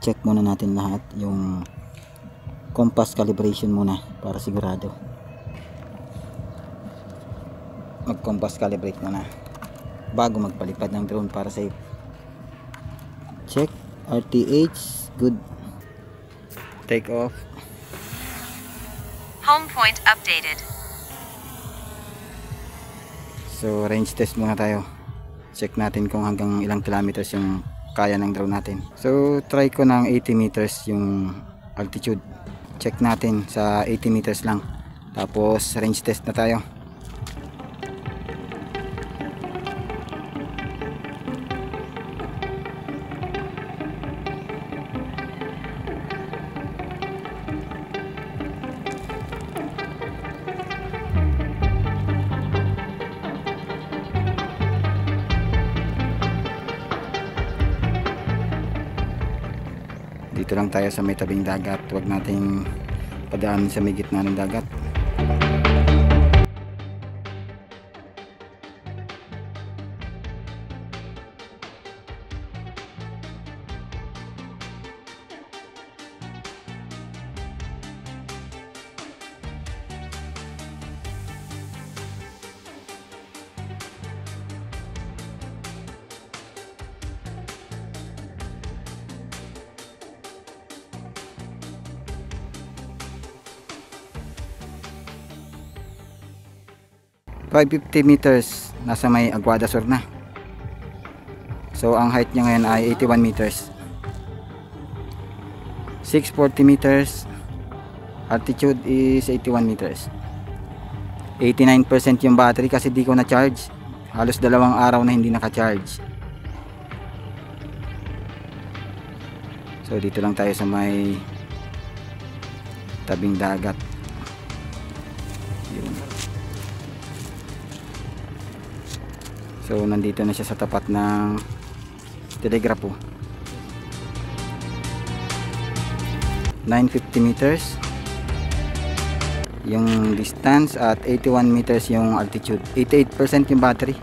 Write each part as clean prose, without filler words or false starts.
check muna natin lahat yung compass calibration muna para sigurado. Mag compass calibrate muna bago magpalipad ng drone para safe. Check RTH, good. Take off. Home point updated. So range test muna tayo. Check natin kung hanggang ilang kilometers yung kaya ng drone natin. So try ko ng 80 meters yung altitude. Check natin sa 80 meters lang. Tapos range test na tayo. Dito lang tayo sa may tabing dagat, huwag nating padaan sa may gitna ng dagat. .550 meters, nasa may Aguada Sur na. So ang height niya ngayon ay 81 meters. 640 meters, altitude is 81 meters. 89% yung battery kasi di ko na charge. Halos 2 araw na hindi naka-charge. So dito lang tayo sa may tabing dagat. Yun. So nandito na siya sa tapat ng telegrapo. 950 meters yung distance at 81 meters yung altitude. 88% yung battery.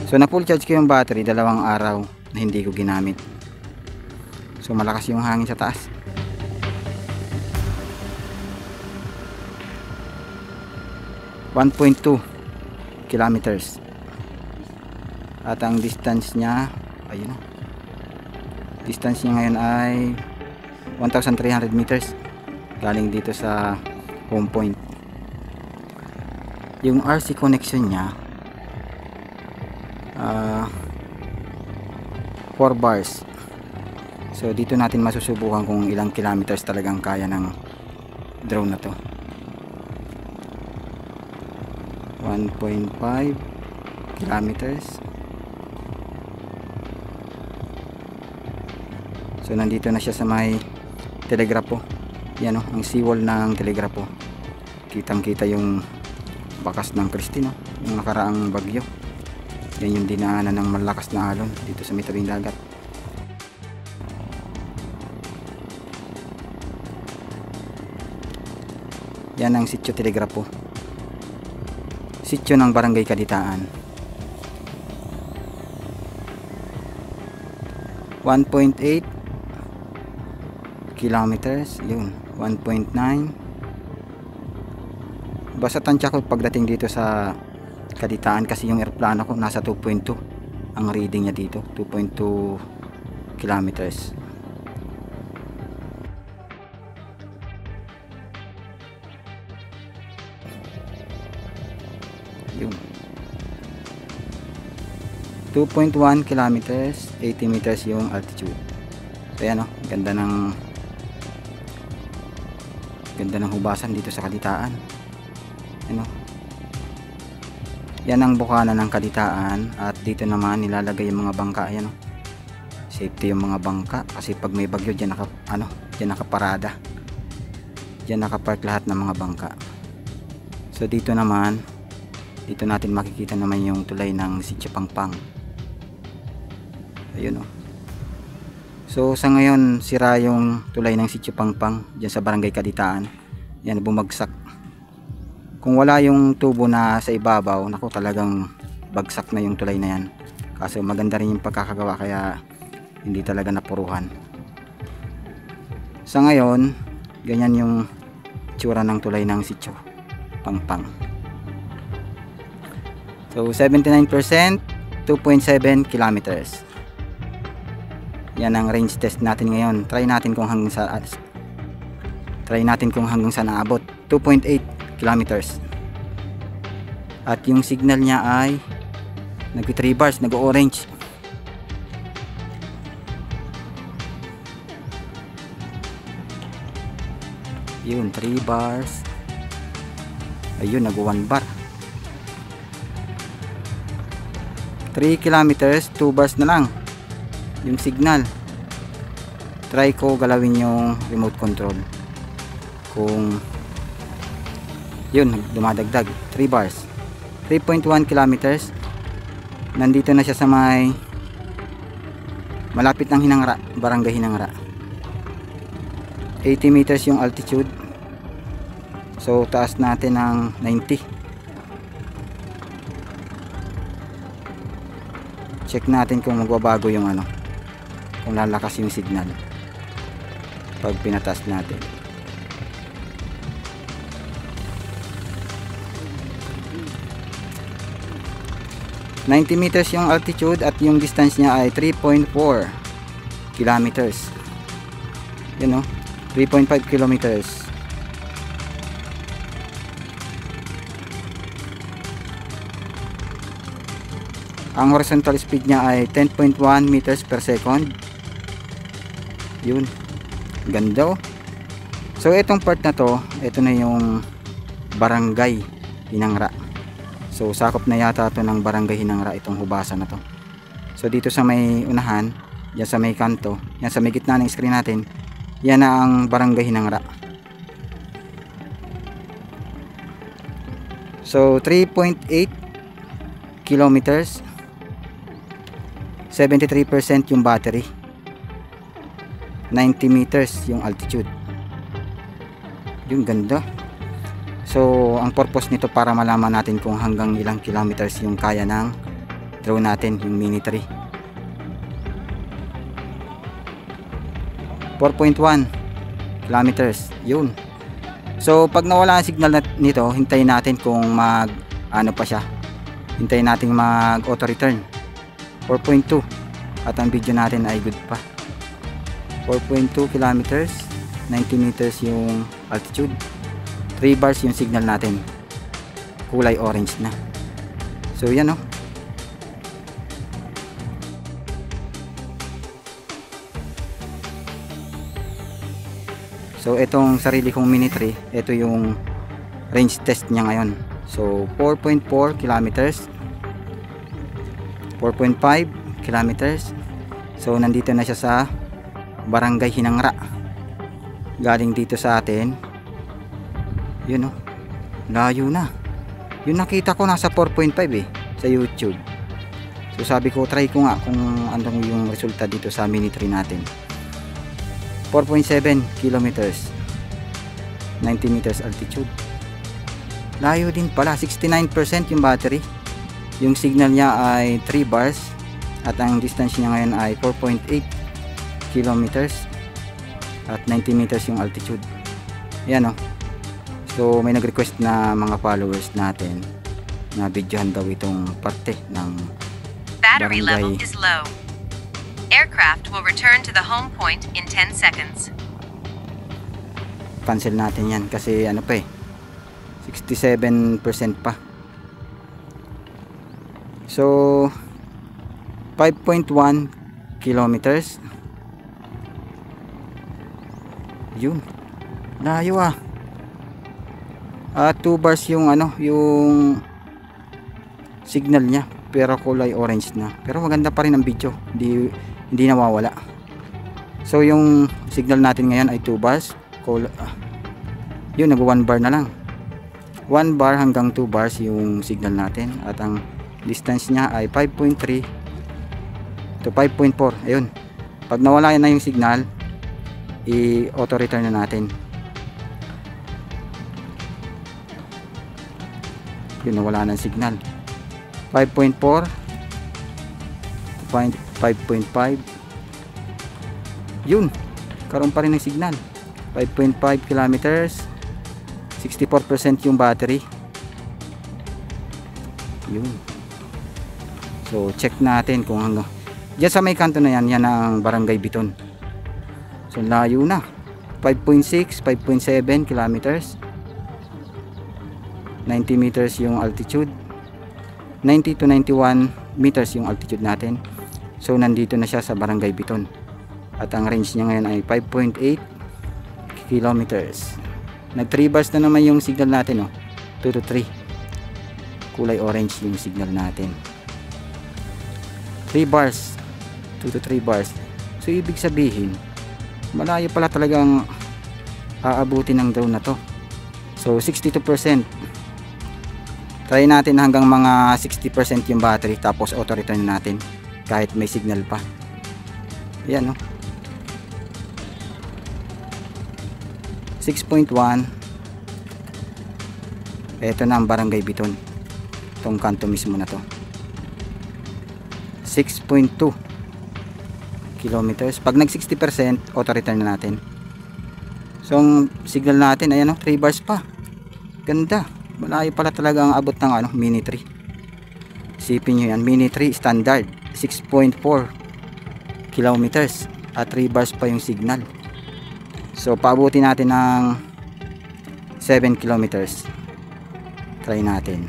So na full charge ko yung battery 2 araw na hindi ko ginamit. So malakas yung hangin sa taas. .2 kilometers at ang distance niya ayun, distance niya ngayon ay 1,300 meters galing dito sa home point. Yung RC connection niya 4 bars. So dito natin masusubukan kung ilang kilometers talagang kaya ng drone na to. 1.5 kilometers. So nandito na siya sa may telegrapo. Yan o, ang seawall ng telegrapo. Kitang kita yung bakas ng Cristino, yung nakaraang bagyo. Yan yung dinaanan ng malakas na alon dito sa may tabing dagat. Yan ang sitio telegrapo. Sitio ng Barangay Kaditaan. 1.8 kilometers, yun, 1.9. Basta tansya ko pagdating dito sa Kaditaan kasi yung airplano ko nasa 2.2 ang reading niya dito, 2.2 kilometers. Yun. 2.1 kilometers, 80 meters yung altitude. So yan o, ganda ng hubasan dito sa Kaditaan. Ano? Yan ang bukana ng Kaditaan at dito naman nilalagay yung mga bangka. Ayan o. Safety yung mga bangka kasi pag may bagyo diyan nakaparada. Diyan nakapark lahat ng mga bangka. So dito naman, dito natin makikita naman yung tulay ng Sitio Pangpang. Ayun o. So sa ngayon sira yung tulay ng Sitio Pangpang diyan sa Barangay Kaditaan. Yan, bumagsak. Kung wala yung tubo na sa ibabaw, naku, talagang bagsak na yung tulay na yan. Kaso maganda rin yung pagkakagawa kaya hindi talaga napuruhan. Sa ngayon, ganyan yung tsura ng tulay ng Sitio Pangpang. So 79%, 2.7 kilometers. Yan ang range test natin ngayon. Try natin kung hanggang saan naabot. 2.8 kilometers. At yung signal niya ay nag 3 bars, nag-orange. Yun, 3 bars. Ayun, nag 1 bar. 3 kilometers, 2 bars na lang yung signal. Try ko galawin yung remote control kung yun, dumadagdag. 3 bars, 3.1 kilometers. Nandito na siya sa may malapit ng Hinangra, Barangay Hinangra. 80 meters yung altitude. So taas natin ng 90. Check natin kung magbabago yung ano, kung lalakas yung signal pag pinataas natin. ...90 meters yung altitude at yung distance niya ay 3.4 kilometers. Yun o, 3.5 kilometers. Ang horizontal speed niya ay 10.1 meters per second. Yun, ganda oh. So itong part na to, ito na yung Barangay Hinangra. So sakop na yata to ng Barangay Hinangra itong hubasan na to. So dito sa may unahan, yan sa may kanto, yan sa may gitna ng screen natin, yan na ang Barangay Hinangra. So 3.8 kilometers, 73% yung battery, 90 meters yung altitude. Yung ganda. So ang purpose nito para malaman natin kung hanggang ilang kilometers yung kaya ng drone natin, yung Mini 3. 4.1 kilometers yun. So pag nawala ang signal nito, hintayin natin kung mag ano pa siya, hintayin natin mag auto return. 4.2 at ang video natin ay good pa. 4.2 kilometers, 90 meters yung altitude, 3 bars yung signal natin, kulay orange na. So yan oh. So itong sarili kong Mini 3, ito yung range test niya ngayon. So 4.4 kilometers, 4.5 kilometers. So nandito na siya sa Barangay Hinangra. Galing dito sa atin, yun oh, layo na. Yung nakita ko nasa 4.5 sa YouTube. So sabi ko try ko nga kung anong yung resulta dito sa Mini 3 natin. 4.7 kilometers, 90 meters altitude. Layo din pala. 69% yung battery. Yung signal niya ay 3 bars at ang distance niya ngayon ay 4.8 kilometers at 90 meters yung altitude. Yan oh. So may nag-request na mga followers natin na videohan daw itong parte ng Battery barangay. level is low. Aircraft will return to the home point in 10 seconds. Cancel natin yan kasi ano pa 67% pa. So 5.1 kilometers. Yun, layo ah. 2 bars yung ano, yung signal niya, pero kulay orange na. Pero maganda pa rin ang video, hindi nawawala. So yung signal natin ngayon ay 2 bars. Yun, nag 1 bar na lang. 1 bar hanggang 2 bars yung signal natin at ang distance niya ay 5.3 to 5.4. ayun, pag nawala na yung signal, i-auto return na natin. Yun, nawala ng signal. 5.4, 5.5. Yun, karoon pa rin ng signal. 5.5 kilometers, 64% yung battery. Yun. So check natin kung ano. Diyan sa may kanto na yan, yan ang Barangay Biton. So layo na. 5.6, 5.7 kilometers. 90 meters yung altitude. 90 to 91 meters yung altitude natin. So nandito na siya sa Barangay Biton. At ang range niya ngayon ay 5.8 kilometers. Nag 3 bars na naman yung signal natin, oh. 2 to 3. Kulay orange yung signal natin. 3 bars, 2 to 3 bars. So ibig sabihin, malayo pala talagang aabutin ng drone na to. So 62%. Try natin hanggang mga 60% yung battery, tapos auto return natin kahit may signal pa. Ayan, no. 6.1. Ito na ang Barangay Biton. Itong kanto mismo na to. 6.2 kilometers. Pag nag 60%, auto return na natin. So ang signal natin, ayan, no, 3 bars pa. Ganda. Malayo pala talaga ang abot ng ano, Mini 3. Isipin nyo yan, Mini 3 standard 6.4 kilometers at 3 bars pa yung signal. So paabutin natin ng 7 kilometers. Try natin.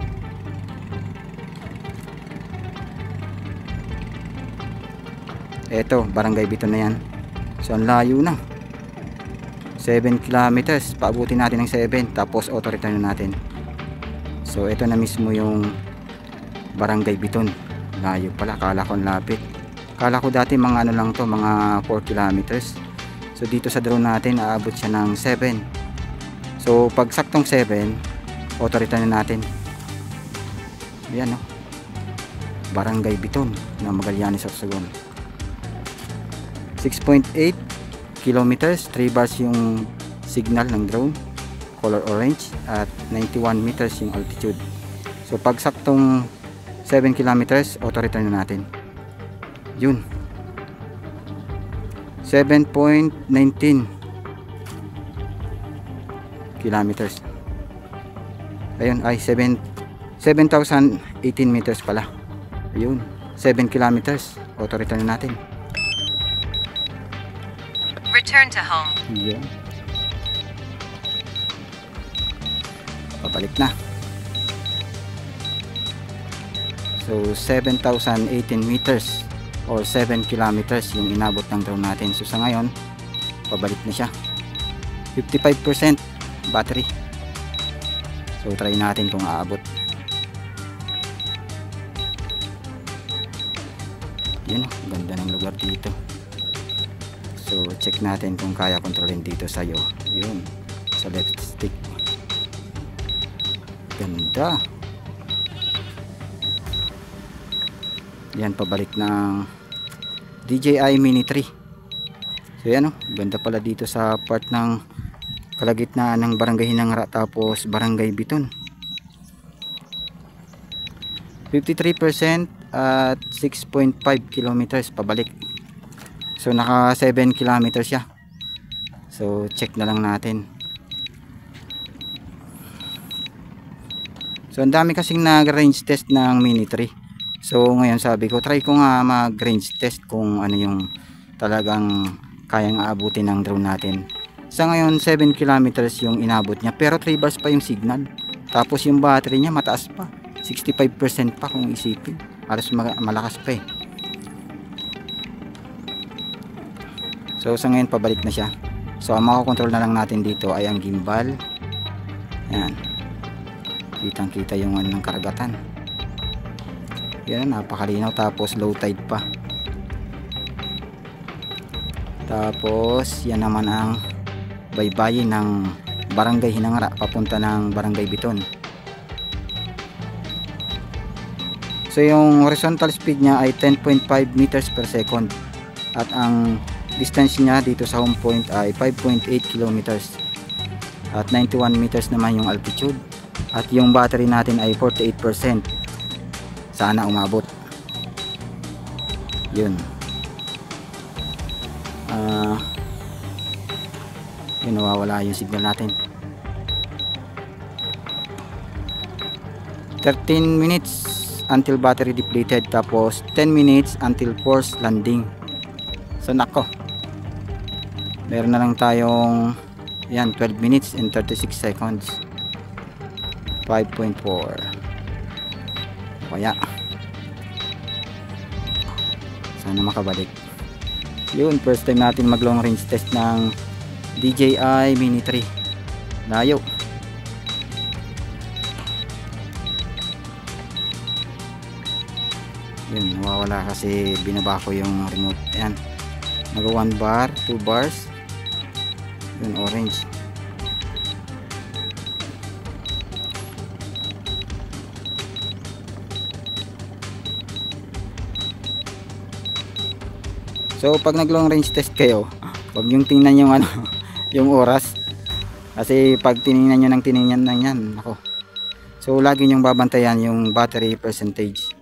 Eto, Barangay Biton na yan. So ang layo na. 7 kilometers, paabutin natin ng 7, tapos auto return na natin. So ito na mismo yung Barangay Biton. Layo pala, kala ko lapit. Kala ko dati mga ano lang to, mga 4 kilometers. So dito sa drone natin, aabot siya ng 7. So pag saktong 7, auto return na natin. Ayan, no? Barangay Biton na Magallanes, Sorsogon. 6.8 kilometers, 3 bars yung signal ng drone, color orange, at 91 meters yung altitude. So pag saktong 7 kilometers, auto return na natin. Yun, 7.19 kilometers. Ayun, ay 7,018 meters pala. Ayun, 7 kilometers, auto return na natin. Return to home. Yeah. Pabalik na. So 7,018 meters or 7 kilometers yung inabot ng drone natin. So sa ngayon, pabalik na siya. 55% battery. So try natin kung aabot. Yun, ganda ng lugar dito. So check natin kung kaya kontrolin dito sa'yo. Yun, sa left stick. Ganda. Yan, pabalik ng DJI Mini 3. So yan, ganda pala dito sa part ng kalagitnaan ng Barangay Hinangra tapos Barangay Biton. 53% at 6.5 kilometers pabalik. So naka 7 kilometers siya. So check na lang natin. So ang dami kasing nag-range test ng Mini 3. So ngayon sabi ko, try ko nga mag-range test kung ano yung talagang kayang aabutin ng drone natin. Sa ngayon 7 kilometers yung inabot niya, pero 3 bars pa yung signal. Tapos yung battery niya mataas pa, 65% pa kung isipin. Halos malakas pa eh. So sa ngayon pabalik na siya. So ang makakontrol na lang natin dito ay ang gimbal. Yan, kitang kita yung ano ng karagatan. Yan, napakalinaw. Tapos low tide pa. Tapos yan naman ang baybayin ng Barangay Hinangra papunta ng Barangay Biton. So yung horizontal speed niya ay 10.5 meters per second. At ang distance niya dito sa home point ay 5.8 kilometers. At 91 meters naman yung altitude. At yung battery natin ay 48%. sana umabot. Yun. Yun, nawawala yung signal natin. 13 minutes until battery depleted, tapos 10 minutes until forced landing. So nako, meron na lang tayong yan, 12 minutes and 36 seconds. 5.4. Kaya sana makabalik. Yun, first time natin mag long range test ng DJI Mini 3. Layo. Yun, nawawala kasi binaba ko yung remote. Ayan, nag 1 bar, 2 bars. Yun, orange. So pag nag long range test kayo, huwag yung tingnan yung ano, yung oras. Kasi pag tiningnan nyo ng tiningnan na yan, ako. So lagi nyong babantayan yung battery percentage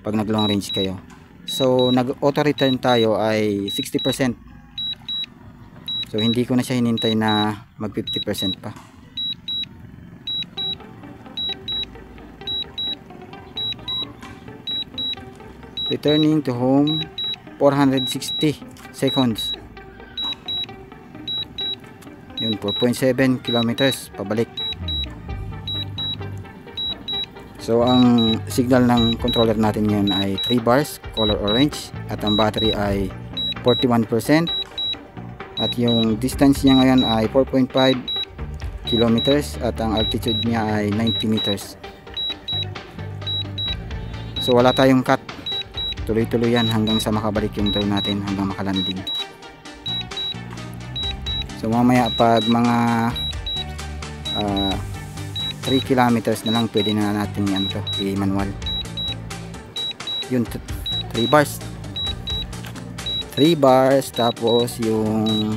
pag nag long range kayo. So nag auto return tayo ay 60%. So hindi ko na siya hinintay na mag 50% pa. Returning to home, 460 seconds. Yun, 4.7 kilometers pabalik. So ang signal ng controller natin ngayon ay 3 bars, color orange, at ang battery ay 41%, at yung distance niya ngayon ay 4.5 kilometers, at ang altitude niya ay 90 meters. So wala tayong cut, tuloy-tuloy yan hanggang sa makabalik yung drone natin, hanggang makalanding. So mamaya pag mga 3 kilometers na lang, pwede na natin yan to i-manual. Yun, 3 bars, 3 bars, tapos yung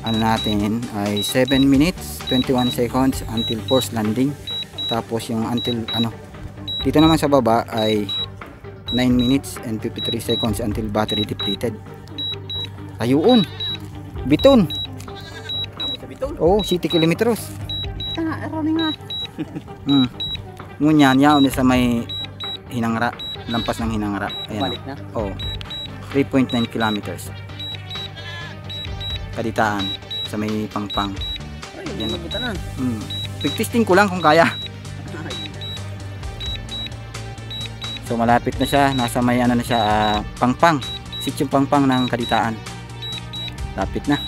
ano natin ay 7 minutes 21 seconds until forced landing. Tapos yung until ano dito naman sa baba ay 9 minutes and 53 seconds until battery depleted. Ayun, Biton. Oh, 7 kilometers. Running nga. Ngunyan yaon sa may Hinangra, lampas ng Hinangra. Ayan. Balik na. Oh, 3.9 kilometers. Kaditaan sa may Pangpang. Ay, yan ang na. Pig-testing ko lang kung kaya. So malapit na siya, nasa may ano na siya, Pangpang, sitio Pangpang ng Kaditaan. Lapit na.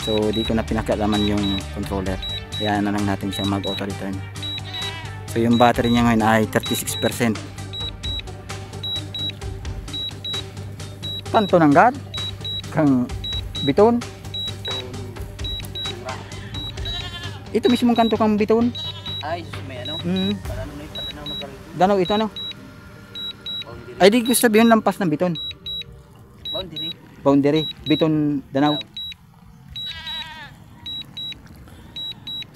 So di ko na pinakalaman yung controller. Kaya na lang natin siya mag auto return. So yung battery niya ngayon ay 36%. Kanto ng God kang Biton. Ito mismong kanto kang Biton. Ay, may ano? Para ano may patanaw magkaroon. Danaw ito ano? Ay di ko sabihin lampas ng Biton. Boundary. Boundary, Biton, Danaw.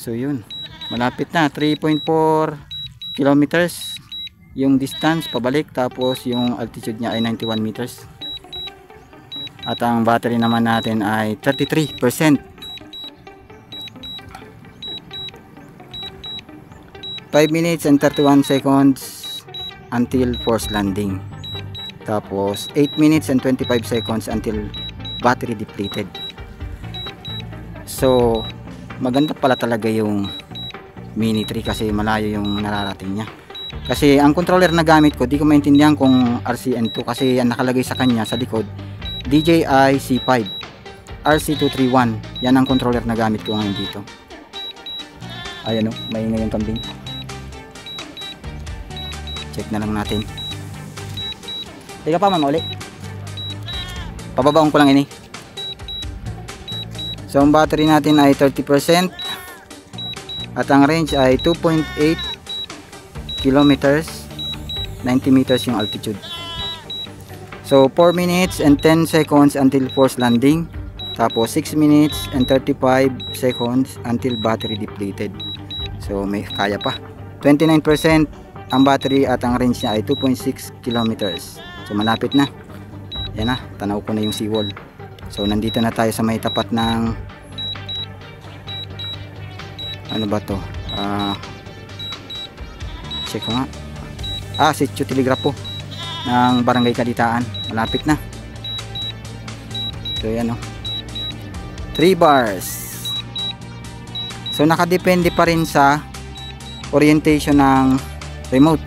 So yun, malapit na, 3.4 kilometers yung distance pabalik, tapos yung altitude niya ay 91 meters. At ang battery naman natin ay 33%. 5 minutes and 31 seconds until forced landing. Tapos 8 minutes and 25 seconds until battery depleted. So maganda pala talaga yung Mini 3 kasi malayo yung nararating niya. Kasi ang controller na gamit ko, di ko maintindihan kung RCN2 kasi ang nakalagay sa kanya sa likod DJI C5 RC231. Yan ang controller na gamit ko ngayon dito. Ayan o, maingay yung kambing. Check na lang natin. Teka pa mama, uli. Pababaon ko lang ini. So ang battery natin ay 30% at ang range ay 2.8 kilometers, 90 meters yung altitude. So 4 minutes and 10 seconds until forced landing, tapos 6 minutes and 35 seconds until battery depleted. So may kaya pa. 29% ang battery at ang range niya ay 2.6 kilometers. So malapit na. Yan na, tanaw ko na yung seawall. So nandito na tayo sa may tapat ng ano ba to? Check ko nga. Sitio Telegrapo ng Barangay Kaditaan. Malapit na. So yan o. 3 bars. So nakadepende pa rin sa orientation ng remote.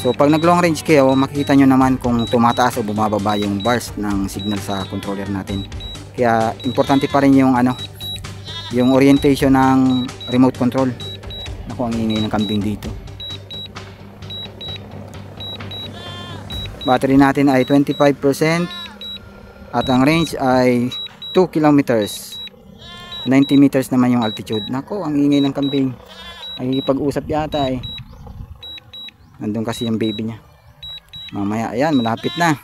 So pag nag long range kayo, makikita nyo naman kung tumataas o bumababa yung bars ng signal sa controller natin. Kaya importante pa rin yung yung orientation ng remote control. Naku, ang ingay ng kambing dito. Battery natin ay 25% at ang range ay 2 kilometers. 90 meters naman yung altitude. Naku, ang ingay ng kambing. Nakikipag-usap yata eh. Nandun kasi yung baby niya. Mamaya, ayan, malapit na.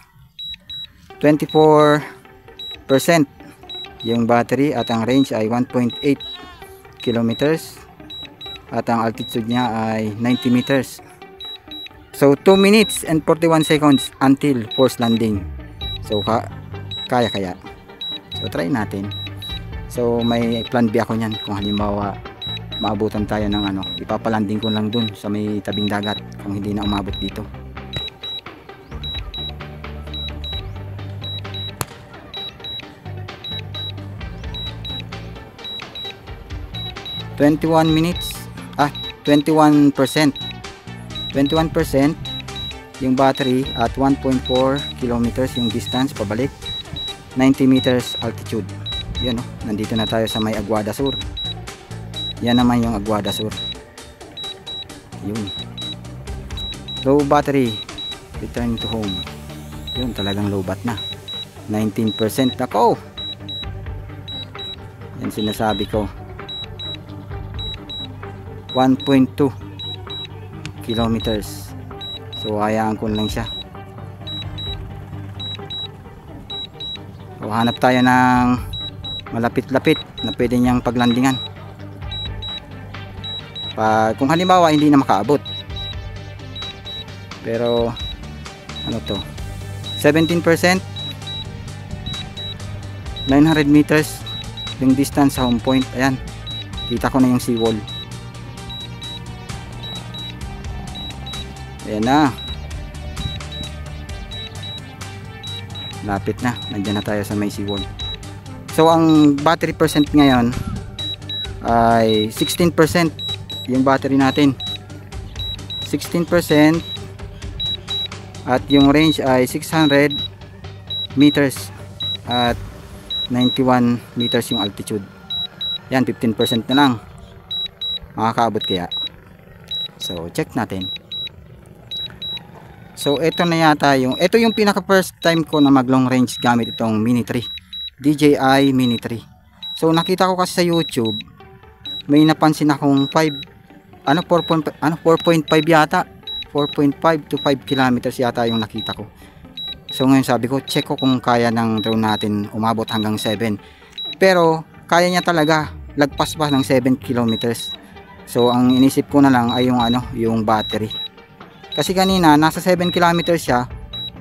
24% yung battery at ang range ay 1.8 kilometers at ang altitude niya ay 90 meters. So 2 minutes and 41 seconds until forced landing. So kaya. So try natin. So may plan B ako niyan kung halimbawa maabutan tayo ng ipapalanding ko lang dun sa may tabing dagat kung hindi na umabot dito. ...21 yung battery at 1.4 kilometers yung distance pabalik, 90 meters altitude. Yan nandito na tayo sa may Aguada Sur. Yan naman yung Aguada Sur. Yun. Low battery, return to home. Yun, talagang low bat na. 19% ako. Yan sinasabi ko. 1.2 kilometers. So hayaan ko lang siya. So, hanap tayo ng malapit-lapit na pwede niyang paglandingan. Kung halimbawa hindi na makaabot. Pero ano to? 17%, 900 meters yung distance sa home point. Ayan. Kita ko na yung seawall. Ayan na. Lapit na. Nandiyan na tayo sa may seawall. So ang battery percent ngayon ay 16% yung battery natin. 16% at yung range ay 600 meters at 91 meters yung altitude. Yan, 15% na lang. Makakaabot kaya. So check natin. So ito yung pinaka first time ko na mag long range gamit itong Mini 3, DJI Mini 3. So nakita ko kasi sa YouTube may napansin akong 4.5 yata, 4.5 to 5 kilometers yata yung nakita ko. So ngayon sabi ko, check ko kung kaya ng drone natin umabot hanggang 7. Pero kaya niya talaga, lagpas pa ng 7 kilometers. So ang inisip ko na lang ay yung battery. Kasi kanina nasa 7 kilometers siya,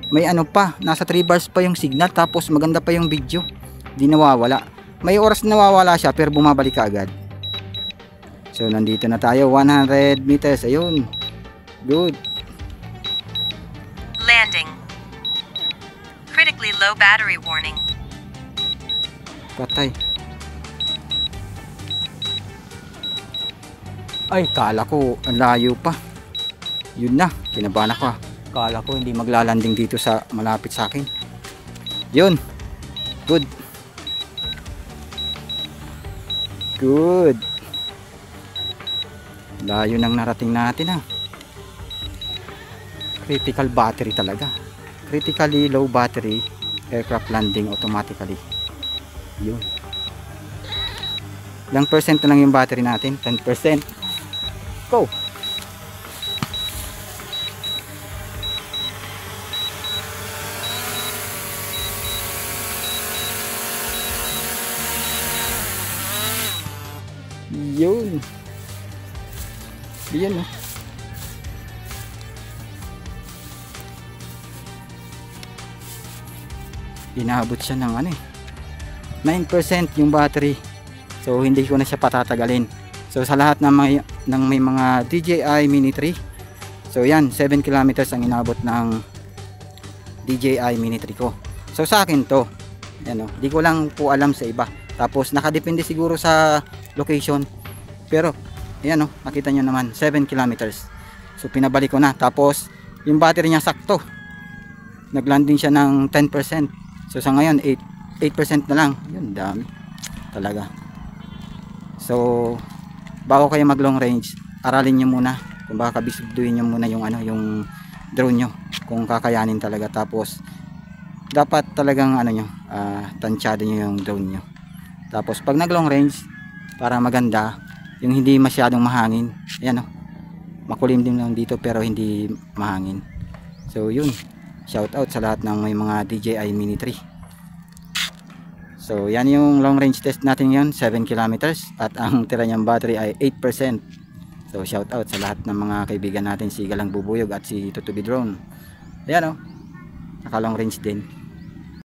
may nasa 3 bars pa yung signal, tapos maganda pa yung video. Di nawawala. May oras na nawawala siya pero bumabalik ka agad. So nandito na tayo, 100 meters. Ayun. Good. Landing. Critically low battery warning. Patay. Ay, kala ko ang layo pa. Yun na, kinabahan ako. Kala ko hindi maglalanding dito sa malapit sa akin. Yun. Good. Good. Layo nang narating natin Critical battery talaga. Critically low battery aircraft landing automatically. Yun. Ilang percent na lang yung battery natin? 10%. Go! Yun. Yan inaabot siya ng ano 9% yung battery. So hindi ko na siya patatagalin. So sa lahat ng may mga DJI Mini 3, so yan 7 kilometers ang inabot ng DJI Mini 3 ko. So sa akin to, yan di ko lang po alam sa iba. Tapos nakadepende siguro sa location. Pero ayan nakita nyo naman 7 kilometers. So pinabalik ko na. Tapos yung battery niya sakto, naglanding siya ng 10%. So sa ngayon 8% na lang. Yun, dami talaga. So bago kayo mag long range, aralin nyo muna kung baka kabisduhin nyo muna yung yung drone nyo, kung kakayanin talaga. Tapos dapat talagang tansyado nyo yung drone nyo. Tapos pag nag long range, para maganda yung hindi masyadong mahangin. Ayan makulimlim lang dito pero hindi mahangin. So yun, shout out sa lahat ng may mga DJI Mini 3. So yan yung long range test natin yun, 7 kilometers, at ang tira niyang battery ay 8%. So shout out sa lahat ng mga kaibigan natin, si Galang Bubuyog at si Tutubi Drone. Ayan naka long range din.